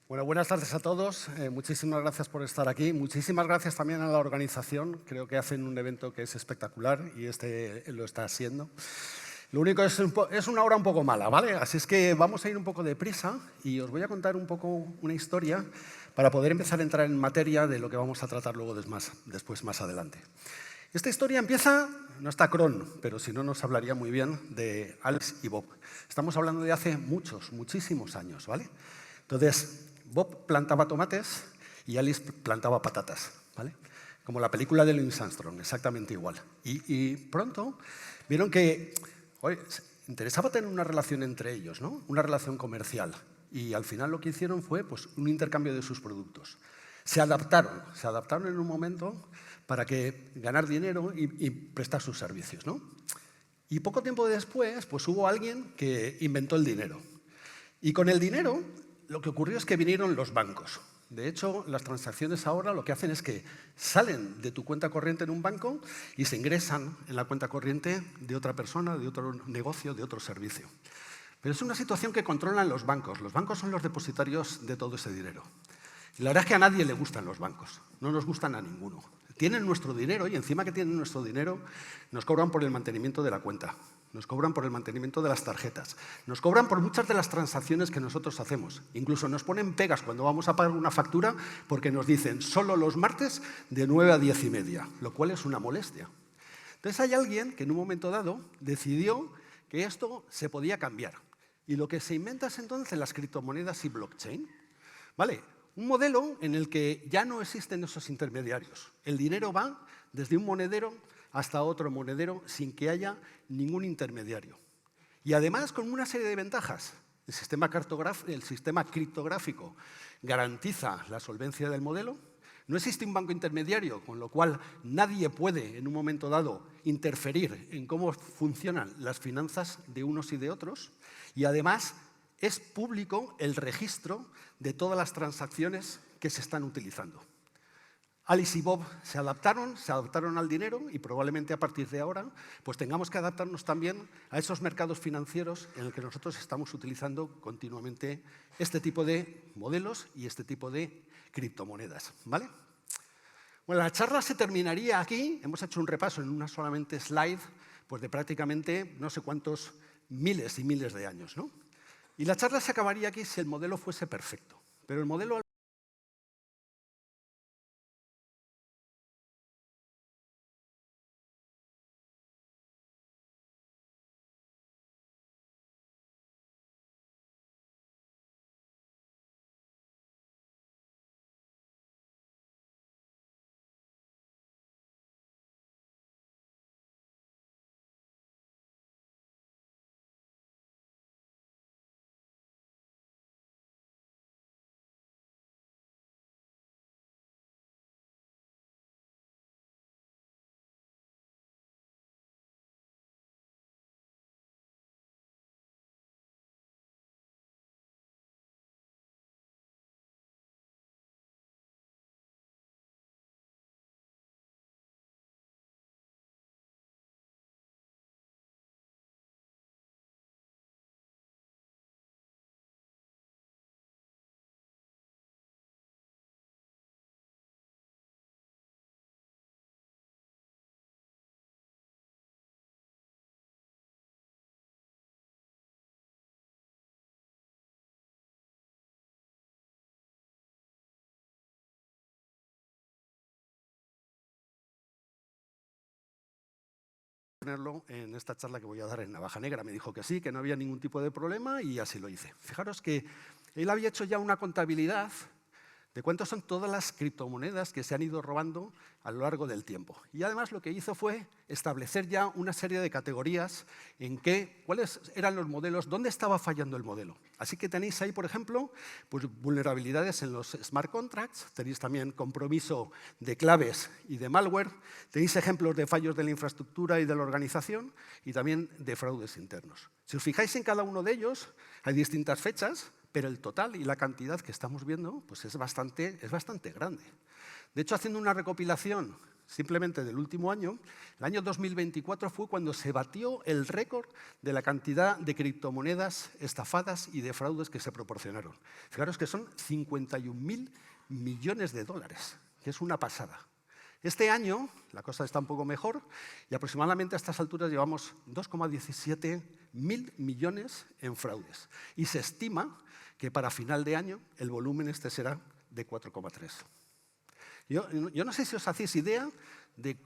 Bueno, buenas tardes a todos. Muchísimas gracias por estar aquí. Muchísimas gracias también a la organización. Creo que hacen un evento que es espectacular y este lo está haciendo. Lo único es una hora un poco mala, ¿vale? Así es que vamos a ir un poco deprisa y os voy a contar un poco una historia para poder empezar a entrar en materia de lo que vamos a tratar luego después más adelante. Esta historia empieza, no está Cron, pero si no nos hablaría muy bien de Alice y Bob. Estamos hablando de hace muchísimos años, ¿vale? Entonces, Bob plantaba tomates y Alice plantaba patatas, ¿vale? Como la película de Louis Armstrong, exactamente igual. Y pronto vieron que interesaba tener una relación entre ellos, ¿no? Una relación comercial. Y al final lo que hicieron fue pues, un intercambio de sus productos. Se adaptaron en un momento para ganar dinero y prestar sus servicios, ¿no? Y poco tiempo después pues, hubo alguien que inventó el dinero. Y con el dinero lo que ocurrió es que vinieron los bancos. De hecho, las transacciones ahora lo que hacen es que salen de tu cuenta corriente en un banco y se ingresan en la cuenta corriente de otra persona, de otro negocio, de otro servicio. Pero es una situación que controlan los bancos. Los bancos son los depositarios de todo ese dinero. Y la verdad es que a nadie le gustan los bancos. No nos gustan a ninguno. Tienen nuestro dinero y encima que tienen nuestro dinero nos cobran por el mantenimiento de la cuenta. Nos cobran por el mantenimiento de las tarjetas. Nos cobran por muchas de las transacciones que nosotros hacemos. Incluso nos ponen pegas cuando vamos a pagar una factura porque nos dicen solo los martes de 9 a 10 y media, lo cual es una molestia. Entonces hay alguien que en un momento dado decidió que esto se podía cambiar. Y lo que se inventa es entonces las criptomonedas y blockchain. ¿Vale? Un modelo en el que ya no existen esos intermediarios. El dinero va desde un monedero hasta otro monedero sin que haya ningún intermediario. Y además con una serie de ventajas. El sistema criptográfico garantiza la solvencia del modelo. No existe un banco intermediario, con lo cual nadie puede en un momento dado interferir en cómo funcionan las finanzas de unos y de otros. Y además es público el registro de todas las transacciones que se están utilizando. Alice y Bob se adaptaron al dinero y probablemente a partir de ahora pues tengamos que adaptarnos también a esos mercados financieros en los que nosotros estamos utilizando continuamente este tipo de modelos y este tipo de criptomonedas, ¿vale? Bueno, la charla se terminaría aquí. Hemos hecho un repaso en una solamente slide pues de prácticamente no sé cuántos miles y miles de años, ¿no? Y la charla se acabaría aquí si el modelo fuese perfecto. Pero el modelo ponerlo en esta charla que voy a dar en Navaja Negra. Me dijo que sí, que no había ningún tipo de problema y así lo hice. Fijaros que él había hecho ya una contabilidad de cuántas son todas las criptomonedas que se han ido robando a lo largo del tiempo. Y además lo que hizo fue establecer ya una serie de categorías en cuáles eran los modelos, dónde estaba fallando el modelo. Así que tenéis ahí, por ejemplo, pues vulnerabilidades en los smart contracts, tenéis también compromiso de claves y de malware, tenéis ejemplos de fallos de la infraestructura y de la organización y también de fraudes internos. Si os fijáis en cada uno de ellos, hay distintas fechas, pero el total y la cantidad que estamos viendo pues es bastante grande. De hecho, haciendo una recopilación simplemente del último año, el año 2024 fue cuando se batió el récord de la cantidad de criptomonedas estafadas y de fraudes que se proporcionaron. Fijaros que son 51.000 millones de dólares, que es una pasada. Este año la cosa está un poco mejor y aproximadamente a estas alturas llevamos 2,17 mil millones en fraudes. Y se estima que para final de año el volumen este será de 4,3. Yo no sé si os hacéis idea de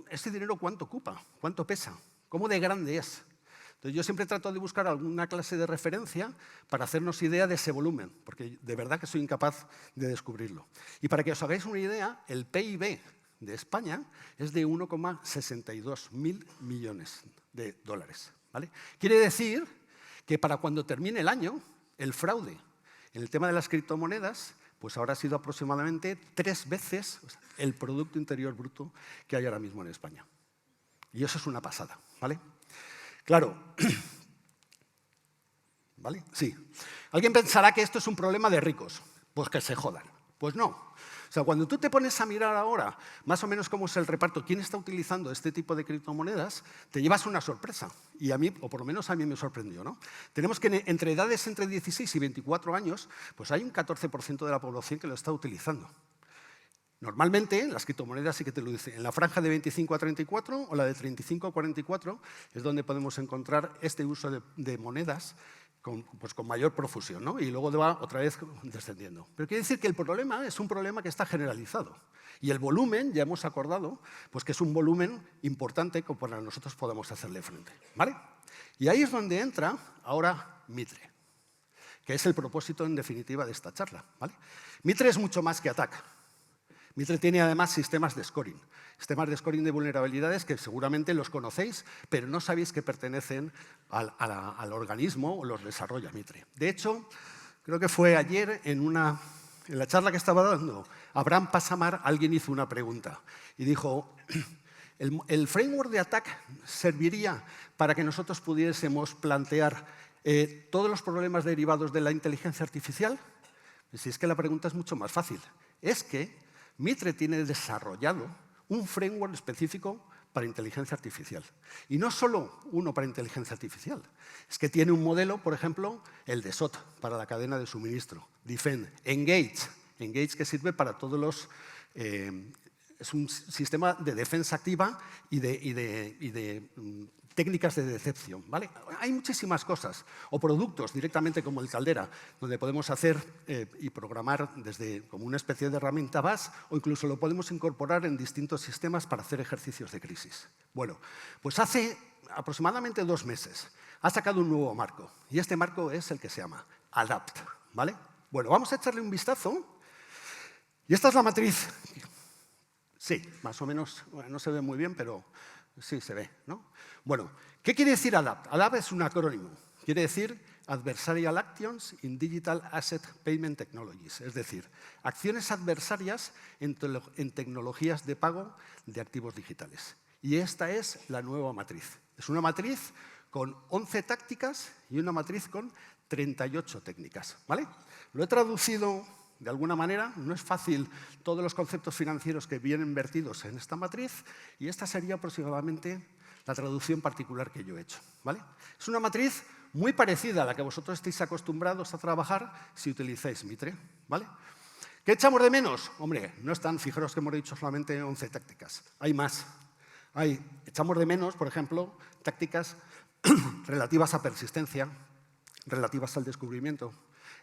este dinero cuánto ocupa, cuánto pesa, cómo de grande es. Entonces, yo siempre trato de buscar alguna clase de referencia para hacernos idea de ese volumen, porque de verdad que soy incapaz de descubrirlo. Y para que os hagáis una idea, el PIB de España es de 1,62 mil millones de dólares. ¿Vale? Quiere decir que para cuando termine el año, el fraude en el tema de las criptomonedas pues ahora ha sido aproximadamente 3 veces el Producto Interior Bruto que hay ahora mismo en España. Y eso es una pasada, ¿vale? Claro. ¿Vale? Sí. Alguien pensará que esto es un problema de ricos. Pues que se jodan. Pues no. O sea, cuando tú te pones a mirar ahora más o menos cómo es el reparto, quién está utilizando este tipo de criptomonedas, te llevas una sorpresa. Y a mí, o por lo menos a mí me sorprendió, ¿no? Tenemos que entre edades entre 16 y 24 años, pues hay un 14% de la población que lo está utilizando. Normalmente, las criptomonedas sí que te lo dicen. En la franja de 25 a 34 o la de 35 a 44 es donde podemos encontrar este uso de monedas con mayor profusión, ¿no? Y luego va otra vez descendiendo. Pero quiere decir que el problema es un problema que está generalizado. Y el volumen, ya hemos acordado, pues que es un volumen importante que para nosotros podamos hacerle frente. ¿Vale? Y ahí es donde entra ahora Mitre, que es el propósito en definitiva de esta charla. ¿Vale? Mitre es mucho más que ATT&CK. Mitre tiene además sistemas de scoring de vulnerabilidades que seguramente los conocéis, pero no sabéis que pertenecen al organismo o los desarrolla Mitre. De hecho, creo que fue ayer en la charla que estaba dando Abraham Pasamar, alguien hizo una pregunta y dijo, ¿el framework de ATT&CK serviría para que nosotros pudiésemos plantear todos los problemas derivados de la inteligencia artificial? Y si es que la pregunta es mucho más fácil. Es que Mitre tiene desarrollado un framework específico para inteligencia artificial. Y no solo uno para inteligencia artificial, es que tiene un modelo, por ejemplo, el de SOT, para la cadena de suministro, Defend, Engage que sirve para todos los... es un sistema de defensa activa y de técnicas de decepción, ¿vale? Hay muchísimas cosas, o productos directamente como el Caldera, donde podemos hacer y programar desde como una especie de herramienta base, o incluso lo podemos incorporar en distintos sistemas para hacer ejercicios de crisis. Bueno, pues hace aproximadamente 2 meses ha sacado un nuevo marco, y este marco es el que se llama ADAPT, ¿vale? Bueno, vamos a echarle un vistazo, y esta es la matriz. Sí, más o menos, bueno, no se ve muy bien, pero sí se ve, ¿no? Bueno, ¿qué quiere decir ADAPT? ADAPT es un acrónimo. Quiere decir Adversarial Actions in Digital Asset Payment Technologies, es decir, acciones adversarias en tecnologías de pago de activos digitales. Y esta es la nueva matriz. Es una matriz con 11 tácticas y una matriz con 38 técnicas, ¿vale? Lo he traducido de alguna manera, no es fácil todos los conceptos financieros que vienen vertidos en esta matriz, y esta sería aproximadamente la traducción particular que yo he hecho, ¿vale? Es una matriz muy parecida a la que vosotros estáis acostumbrados a trabajar si utilizáis Mitre, ¿vale? ¿Qué echamos de menos? Hombre, no están, fijaros que hemos dicho solamente 11 tácticas, hay más. Echamos de menos, por ejemplo, tácticas relativas a persistencia, relativas al descubrimiento,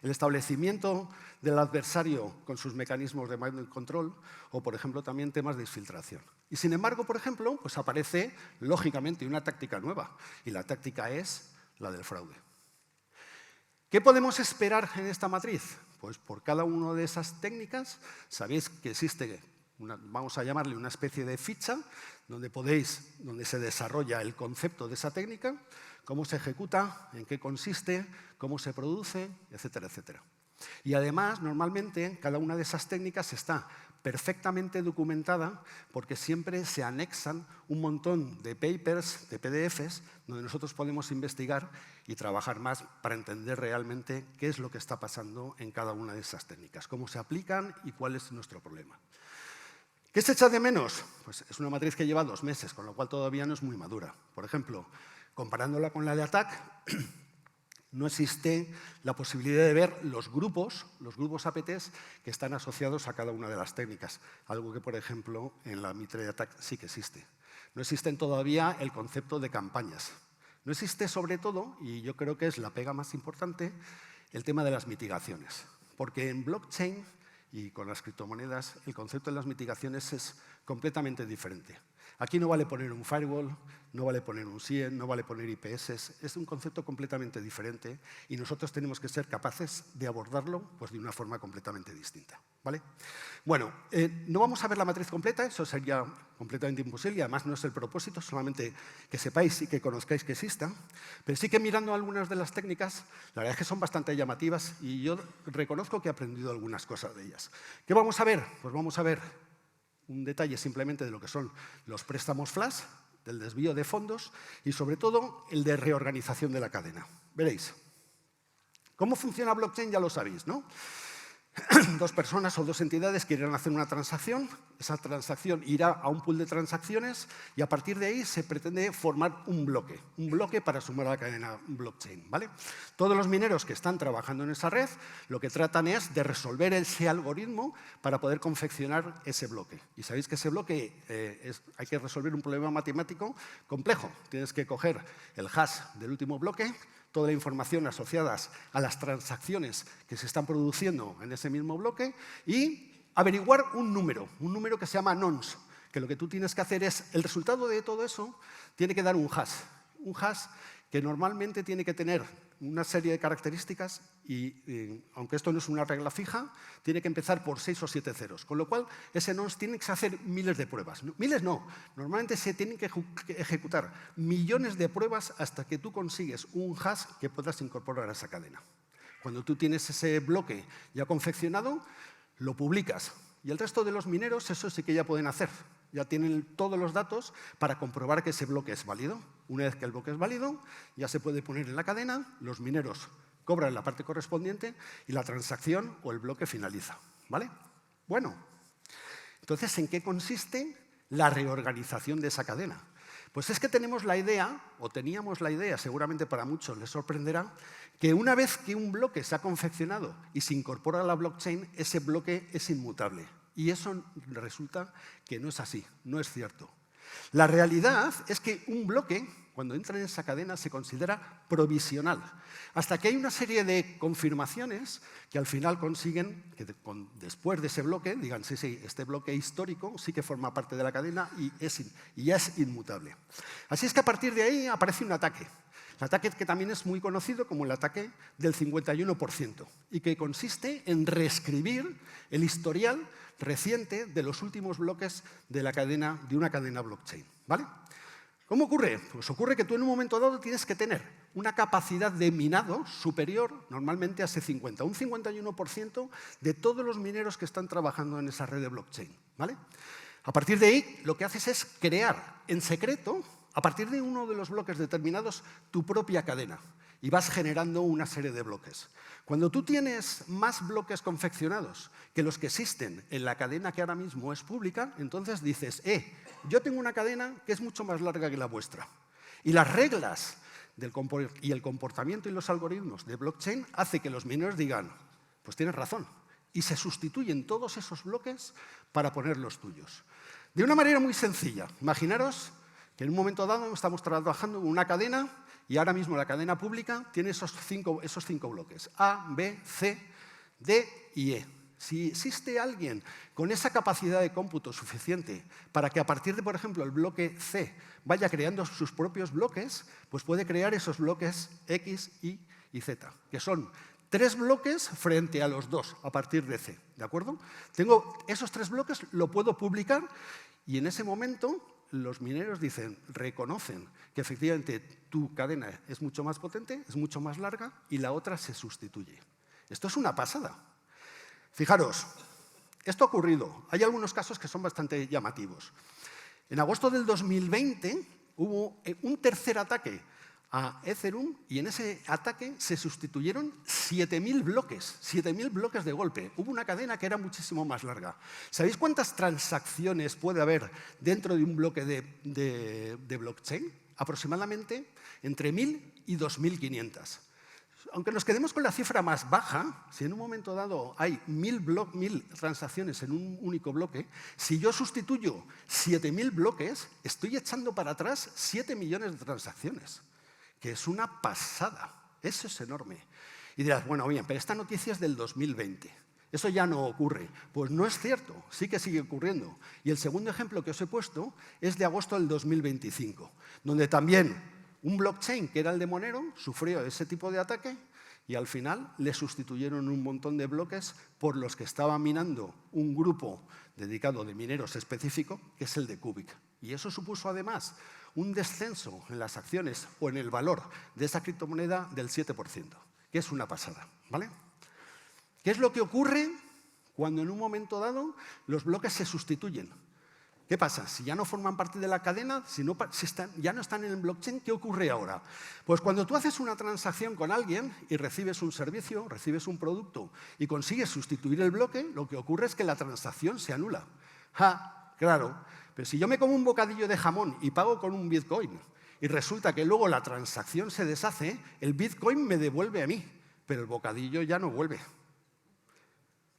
el establecimiento del adversario con sus mecanismos de mind control o, por ejemplo, también temas de exfiltración. Y, sin embargo, por ejemplo, pues aparece, lógicamente, una táctica nueva, y la táctica es la del fraude. ¿Qué podemos esperar en esta matriz? Pues por cada una de esas técnicas, sabéis que existe, vamos a llamarle una especie de ficha, donde se desarrolla el concepto de esa técnica, cómo se ejecuta, en qué consiste, cómo se produce, etcétera, etcétera. Y además, normalmente, cada una de esas técnicas está perfectamente documentada porque siempre se anexan un montón de papers, de PDFs, donde nosotros podemos investigar y trabajar más para entender realmente qué es lo que está pasando en cada una de esas técnicas, cómo se aplican y cuál es nuestro problema. ¿Qué se echa de menos? Pues es una matriz que lleva 2 meses, con lo cual todavía no es muy madura. Por ejemplo, comparándola con la de ATT&CK, no existe la posibilidad de ver los grupos APTs que están asociados a cada una de las técnicas, algo que, por ejemplo, en la Mitre de ATT&CK sí que existe. No existen todavía el concepto de campañas. No existe, sobre todo, y yo creo que es la pega más importante, el tema de las mitigaciones. Porque en blockchain y con las criptomonedas, el concepto de las mitigaciones es completamente diferente. Aquí no vale poner un firewall, no vale poner un SIEM, no vale poner IPS, es un concepto completamente diferente y nosotros tenemos que ser capaces de abordarlo pues, de una forma completamente distinta. ¿Vale? Bueno, no vamos a ver la matriz completa, eso sería completamente imposible y además no es el propósito, solamente que sepáis y que conozcáis que exista, pero sí que mirando algunas de las técnicas, la verdad es que son bastante llamativas y yo reconozco que he aprendido algunas cosas de ellas. ¿Qué vamos a ver? Pues vamos a ver un detalle simplemente de lo que son los préstamos flash, del desvío de fondos y, sobre todo, el de reorganización de la cadena. Veréis. ¿Cómo funciona blockchain? Ya lo sabéis, ¿no? 2 personas o 2 entidades quieren hacer una transacción, esa transacción irá a un pool de transacciones y a partir de ahí se pretende formar un bloque para sumar a la cadena blockchain. ¿Vale? Todos los mineros que están trabajando en esa red lo que tratan es de resolver ese algoritmo para poder confeccionar ese bloque. Y sabéis que ese bloque hay que resolver un problema matemático complejo. Tienes que coger el hash del último bloque, toda la información asociada a las transacciones que se están produciendo en ese mismo bloque y averiguar un número que se llama nonce, que lo que tú tienes que hacer es, el resultado de todo eso tiene que dar un hash que normalmente tiene que tener una serie de características y aunque esto no es una regla fija, tiene que empezar por 6 o 7 ceros, con lo cual ese nonce tiene que hacer miles de pruebas. Miles no, normalmente se tienen que ejecutar millones de pruebas hasta que tú consigues un hash que puedas incorporar a esa cadena. Cuando tú tienes ese bloque ya confeccionado, lo publicas y el resto de los mineros eso sí que ya pueden hacer. Ya tienen todos los datos para comprobar que ese bloque es válido. Una vez que el bloque es válido, ya se puede poner en la cadena, los mineros cobran la parte correspondiente y la transacción o el bloque finaliza. ¿Vale? Bueno, entonces, ¿en qué consiste la reorganización de esa cadena? Pues es que tenemos la idea, o teníamos la idea, seguramente para muchos les sorprenderá, que una vez que un bloque se ha confeccionado y se incorpora a la blockchain, ese bloque es inmutable. Y eso resulta que no es así, no es cierto. La realidad es que un bloque, cuando entra en esa cadena, se considera provisional, hasta que hay una serie de confirmaciones que al final consiguen que después de ese bloque digan, sí, este bloque histórico sí que forma parte de la cadena y ya es inmutable. Así es que a partir de ahí aparece un ataque. Un ataque que también es muy conocido como el ataque del 51% y que consiste en reescribir el historial reciente de los últimos bloques de una cadena blockchain. ¿Vale? ¿Cómo ocurre? Pues ocurre que tú en un momento dado tienes que tener una capacidad de minado superior normalmente a ese 50, un 51% de todos los mineros que están trabajando en esa red de blockchain. ¿Vale? A partir de ahí lo que haces es crear en secreto, a partir de uno de los bloques determinados, tu propia cadena y vas generando una serie de bloques. Cuando tú tienes más bloques confeccionados que los que existen en la cadena que ahora mismo es pública, entonces dices, yo tengo una cadena que es mucho más larga que la vuestra. Y las reglas y el comportamiento y los algoritmos de blockchain hace que los mineros digan, pues tienes razón, y se sustituyen todos esos bloques para poner los tuyos. De una manera muy sencilla, imaginaros que en un momento dado estamos trabajando en una cadena y ahora mismo la cadena pública tiene esos cinco bloques, A, B, C, D y E. Si existe alguien con esa capacidad de cómputo suficiente para que a partir de, por ejemplo, el bloque C vaya creando sus propios bloques, pues puede crear esos bloques X, Y y Z, que son 3 bloques frente a los 2 a partir de C, ¿de acuerdo? Tengo esos 3 bloques, lo puedo publicar y en ese momento los mineros reconocen que efectivamente tu cadena es mucho más potente, es mucho más larga y la otra se sustituye. Esto es una pasada. Fijaros, esto ha ocurrido. Hay algunos casos que son bastante llamativos. En agosto del 2020 hubo un tercer ataque a Ethereum y en ese ataque se sustituyeron 7.000 bloques de golpe. Hubo una cadena que era muchísimo más larga. ¿Sabéis cuántas transacciones puede haber dentro de un bloque de blockchain? Aproximadamente entre 1.000 y 2.500. Aunque nos quedemos con la cifra más baja, si en un momento dado hay 1.000 transacciones en un único bloque, si yo sustituyo 7.000 bloques, estoy echando para atrás 7 millones de transacciones, que es una pasada. Eso es enorme. Y dirás, bueno, bien, pero esta noticia es del 2020. Eso ya no ocurre. Pues no es cierto, sí que sigue ocurriendo. Y el segundo ejemplo que os he puesto es de agosto del 2025, donde también un blockchain, que era el de Monero, sufrió ese tipo de ataque y al final le sustituyeron un montón de bloques por los que estaba minando un grupo dedicado de mineros específico, que es el de Cubic. Y eso supuso además un descenso en las acciones o en el valor de esa criptomoneda del 7%, que es una pasada, ¿vale? ¿Qué es lo que ocurre cuando en un momento dado los bloques se sustituyen? ¿Qué pasa? Si ya no forman parte de la cadena, ya no están en el blockchain, ¿qué ocurre ahora? Pues cuando tú haces una transacción con alguien y recibes un servicio, recibes un producto y consigues sustituir el bloque, lo que ocurre es que la transacción se anula. Claro, pero si yo me como un bocadillo de jamón y pago con un Bitcoin y resulta que luego la transacción se deshace, el Bitcoin me devuelve a mí, pero el bocadillo ya no vuelve.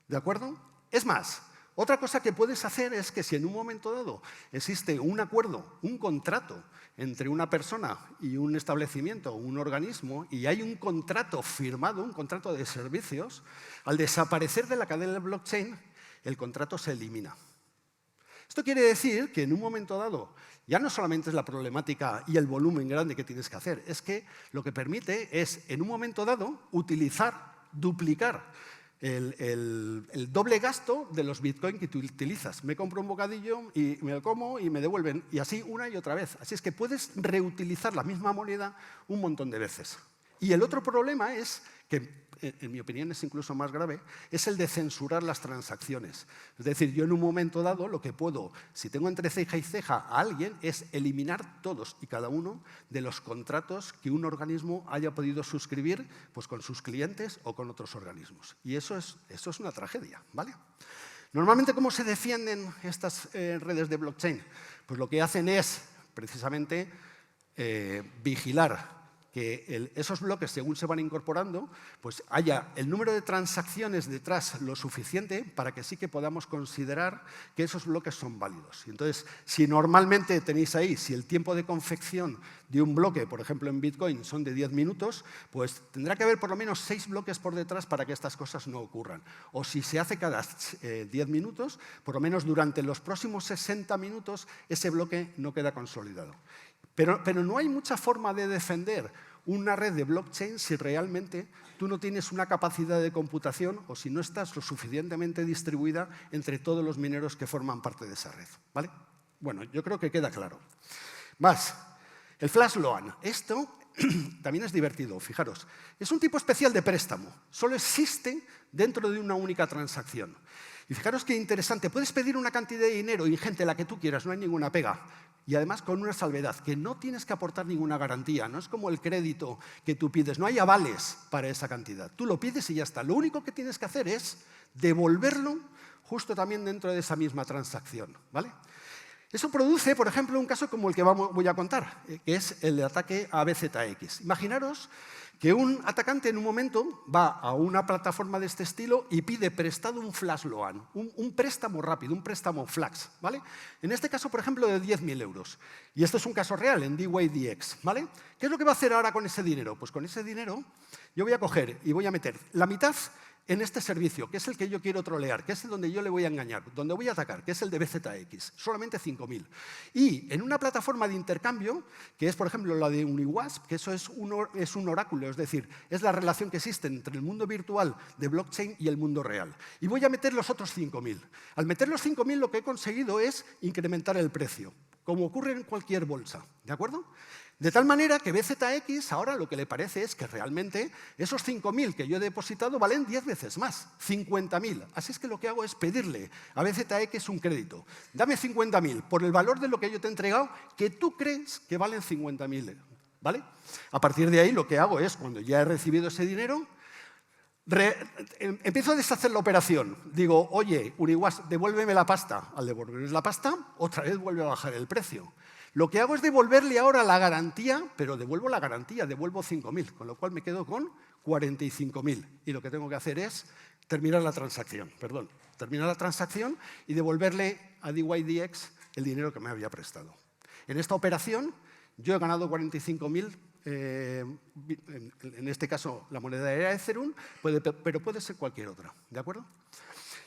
¿De acuerdo? Es más, otra cosa que puedes hacer es que si en un momento dado existe un acuerdo, un contrato entre una persona y un establecimiento o un organismo y hay un contrato firmado, un contrato de servicios, al desaparecer de la cadena del blockchain, el contrato se elimina. Esto quiere decir que en un momento dado ya no solamente es la problemática y el volumen grande que tienes que hacer, es que lo que permite es, en un momento dado, duplicar el doble gasto de los Bitcoin que tú utilizas. Me compro un bocadillo y me lo como y me devuelven, y así una y otra vez. Así es que puedes reutilizar la misma moneda un montón de veces. Y el otro problema es que, en mi opinión es incluso más grave, es el de censurar las transacciones. Es decir, yo en un momento dado lo que puedo, si tengo entre ceja y ceja a alguien, es eliminar todos y cada uno de los contratos que un organismo haya podido suscribir pues, con sus clientes o con otros organismos. Y eso es una tragedia, ¿vale? Normalmente, ¿cómo se defienden estas redes de blockchain? Pues lo que hacen es, precisamente, vigilar que esos bloques, según se van incorporando, pues haya el número de transacciones detrás lo suficiente para que sí que podamos considerar que esos bloques son válidos. Y entonces, si normalmente tenéis ahí, si el tiempo de confección de un bloque, por ejemplo en Bitcoin, son de 10 minutos, pues tendrá que haber por lo menos 6 bloques por detrás para que estas cosas no ocurran. O si se hace cada 10 minutos, por lo menos durante los próximos 60 minutos, ese bloque no queda consolidado. Pero no hay mucha forma de defender una red de blockchain si realmente tú no tienes una capacidad de computación o si no estás lo suficientemente distribuida entre todos los mineros que forman parte de esa red, ¿vale? Bueno, yo creo que queda claro. Más, el flash loan. Esto también es divertido, fijaros. Es un tipo especial de préstamo. Solo existe dentro de una única transacción. Y fijaros qué interesante. Puedes pedir una cantidad de dinero ingente, la que tú quieras, no hay ninguna pega. Y además con una salvedad, que no tienes que aportar ninguna garantía. No es como el crédito que tú pides. No hay avales para esa cantidad. Tú lo pides y ya está. Lo único que tienes que hacer es devolverlo justo también dentro de esa misma transacción, ¿vale? Eso produce, por ejemplo, un caso como el que voy a contar, que es el de ataque a BZX. Imaginaros que un atacante en un momento va a una plataforma de este estilo y pide prestado un flash loan, un préstamo rápido, un préstamo flash, ¿vale? En este caso, por ejemplo, de 10.000 euros. Y esto es un caso real en DYDX, ¿vale? ¿Qué es lo que va a hacer ahora con ese dinero? Pues con ese dinero yo voy a coger y voy a meter la mitad en este servicio, que es el que yo quiero trolear, que es el donde yo le voy a engañar, donde voy a atacar, que es el de BZX, solamente 5.000. Y en una plataforma de intercambio, que es, por ejemplo, la de Uniwasp, que eso es un oráculo, es decir, es la relación que existe entre el mundo virtual de blockchain y el mundo real. Y voy a meter los otros 5.000. Al meter los 5.000 lo que he conseguido es incrementar el precio, como ocurre en cualquier bolsa, ¿de acuerdo? De tal manera que BZX ahora lo que le parece es que realmente esos 5.000 que yo he depositado valen 10 veces más, 50.000. Así es que lo que hago es pedirle a BZX un crédito. Dame 50.000 por el valor de lo que yo te he entregado, que tú crees que valen 50.000 ¿vale? A partir de ahí lo que hago es, cuando ya he recibido ese dinero, empiezo a deshacer la operación. Digo, oye, Uniwas, devuélveme la pasta. Al devolverme la pasta, otra vez vuelve a bajar el precio. Lo que hago es devolverle ahora la garantía, pero devuelvo la garantía, devuelvo 5.000, con lo cual me quedo con 45.000. Y lo que tengo que hacer es terminar la transacción, y devolverle a DYDX el dinero que me había prestado. En esta operación yo he ganado 45.000. En este caso, la moneda era Ethereum, pero puede ser cualquier otra, ¿de acuerdo?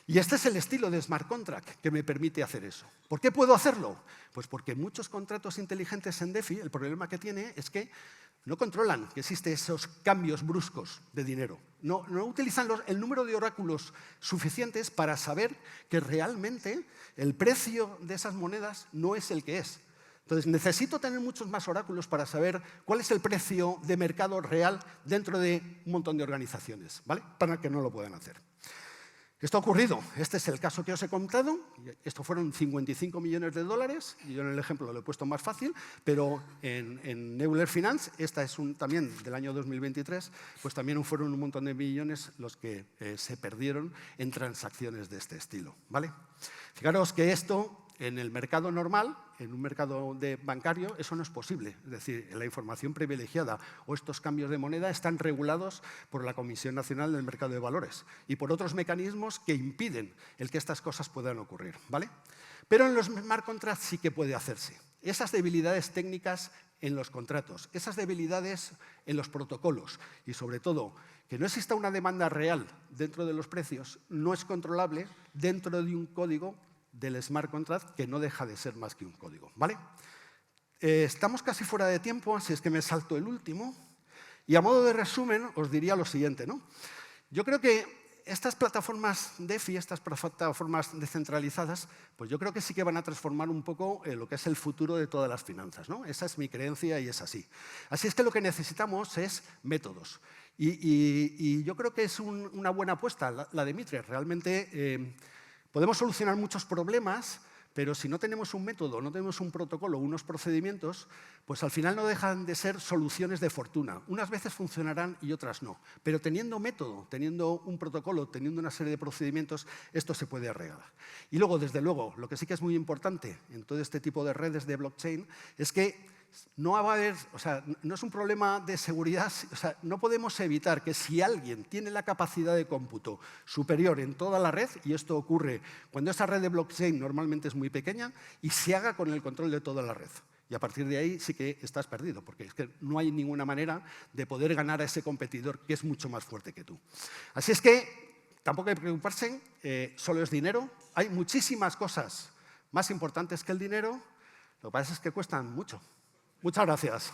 Y este es el estilo de smart contract que me permite hacer eso. ¿Por qué puedo hacerlo? Pues porque muchos contratos inteligentes en DeFi, el problema que tiene es que no controlan que existen esos cambios bruscos de dinero. No utilizan el número de oráculos suficientes para saber que realmente el precio de esas monedas no es el que es. Entonces, necesito tener muchos más oráculos para saber cuál es el precio de mercado real dentro de un montón de organizaciones, ¿vale? Para que no lo puedan hacer. Esto ha ocurrido. Este es el caso que os he contado. Esto fueron 55 millones de dólares. Y yo en el ejemplo lo he puesto más fácil, pero en Euler Finance, esta es también del año 2023, pues también fueron un montón de millones los que se perdieron en transacciones de este estilo, ¿vale? Fijaros que esto, en el mercado normal, en un mercado bancario, eso no es posible. Es decir, la información privilegiada o estos cambios de moneda están regulados por la Comisión Nacional del Mercado de Valores y por otros mecanismos que impiden el que estas cosas puedan ocurrir, ¿vale? Pero en los smart contracts sí que puede hacerse. Esas debilidades técnicas en los contratos, esas debilidades en los protocolos y, sobre todo, que no exista una demanda real dentro de los precios, no es controlable dentro de un código del smart contract que no deja de ser más que un código, ¿vale? Estamos casi fuera de tiempo, así es que me salto el último. Y a modo de resumen os diría lo siguiente, ¿no? Yo creo que estas plataformas DeFi, estas plataformas descentralizadas, pues yo creo que sí que van a transformar un poco lo que es el futuro de todas las finanzas, ¿no? Esa es mi creencia y es así. Así es que lo que necesitamos es métodos. Y yo creo que es una buena apuesta la de Mitre. Realmente podemos solucionar muchos problemas, pero si no tenemos un método, no tenemos un protocolo, unos procedimientos, pues al final no dejan de ser soluciones de fortuna. Unas veces funcionarán y otras no. Pero teniendo método, teniendo un protocolo, teniendo una serie de procedimientos, esto se puede arreglar. Y luego, desde luego, lo que sí que es muy importante en todo este tipo de redes de blockchain es que no va a haber, o sea, no es un problema de seguridad, o sea, no podemos evitar que si alguien tiene la capacidad de cómputo superior en toda la red, y esto ocurre cuando esa red de blockchain normalmente es muy pequeña, y se haga con el control de toda la red. Y a partir de ahí sí que estás perdido, porque es que no hay ninguna manera de poder ganar a ese competidor que es mucho más fuerte que tú. Así es que tampoco hay que preocuparse, solo es dinero. Hay muchísimas cosas más importantes que el dinero, lo que pasa es que cuestan mucho. Muchas gracias.